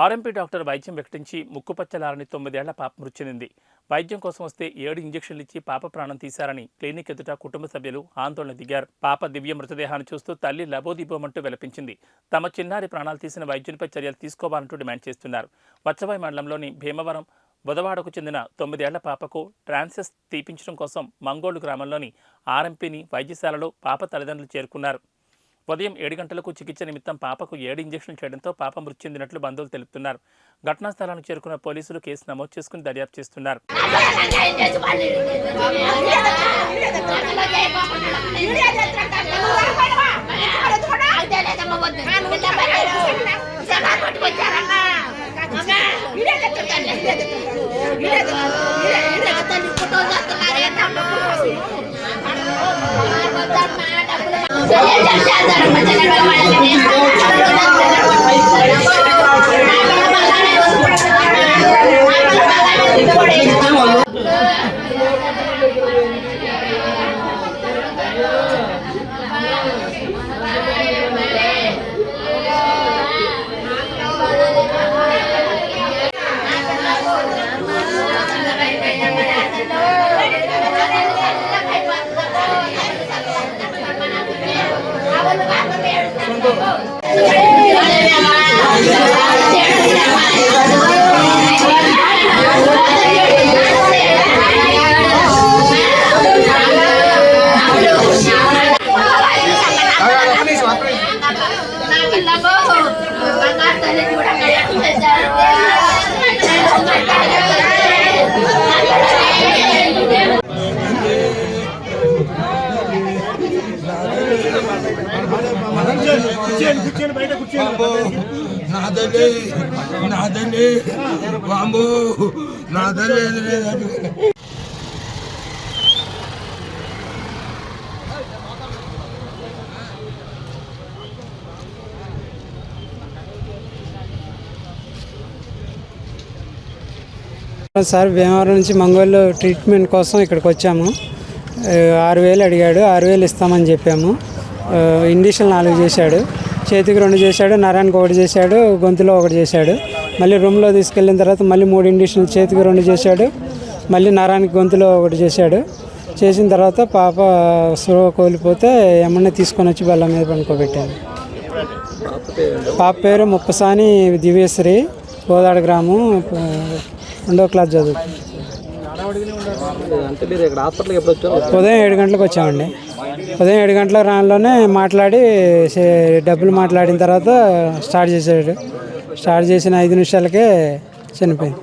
RMP doctor వైద్యం ప్రకటించి ముక్కుపచ్చలారని 9 ఏళ్ల పాప మృతి చెందింది. వైద్యం కోసం వస్తే 7 ఇంజెక్షన్లు ఇచ్చి పాప ప్రాణం తీశారని క్లినిక్ ఎదుట కుటుంబ సభ్యులు ఆందోళన దిగారు. పాప దివ్య మృతదేహాన్ని చూస్తూ తల్లి లబోదిబోమంటూ విలపించింది. తమ చిన్నారి ప్రాణాలు తీసిన వైద్యునిపై చర్యలు తీసుకోవాలంటూ డిమాండ్ చేస్తున్నారు. వచ్చవాయి మండలంలోని భీమవరం బుధవాడకు చెందిన 9 ఏళ్ల పాపకు ట్రాన్సిస్ తీపించడం కోసం మంగోళ్లు గ్రామంలోని ఆర్ఎంపీని వైద్యశాలలో పాప తల్లిదండ్రులు చేరుకున్నారు. ఉదయం 7 గంటలకు చికిత్స నిమిత్తం పాపకు 7 ఇంజెక్షన్లు చేయడంతో పాప మృతి చెందినట్లు బంధువులు తెలుపుతున్నారు. ఘటనా స్థలానికి చేరుకున్న పోలీసులు కేసు నమోదు చేసుకుని దర్యాప్తు చేస్తున్నారు. సార్ భీమవరం నుంచి మంగోళ్ళు ట్రీట్మెంట్ కోసం ఇక్కడికి వచ్చాము. 6,000 అడిగాడు, 6,000 ఇస్తామని చెప్పాము. ఇండిషన్ 4 చేశాడు, చేతికి 2 చేశాడు, నరానికి 1 చేశాడు, గొంతులో 1 చేశాడు. మళ్ళీ రూమ్లో తీసుకెళ్ళిన తర్వాత మళ్ళీ 3 ఇండిషన్లు చేతికి 2 చేశాడు, మళ్ళీ నరానికి గొంతులో 1 చేశాడు. చేసిన తర్వాత పాప స్పృహ కోల్పోతే ఏమన్నా తీసుకొని వచ్చి బల్ల మీద పనుకోబెట్టాను. పాప పేరు ముప్పసాని దివ్యశ్రీ, గోదాడ గ్రామం, 2వ క్లాస్ చదువుతుంది. ఉదయం 7 గంటలకు వచ్చామండి. ఉదయం 7 గంటల రాన్లోనే మాట్లాడి డబ్బులు మాట్లాడిన తర్వాత స్టార్ట్ చేశాడు. స్టార్ట్ చేసిన 5 నిమిషాలకే చనిపోయింది.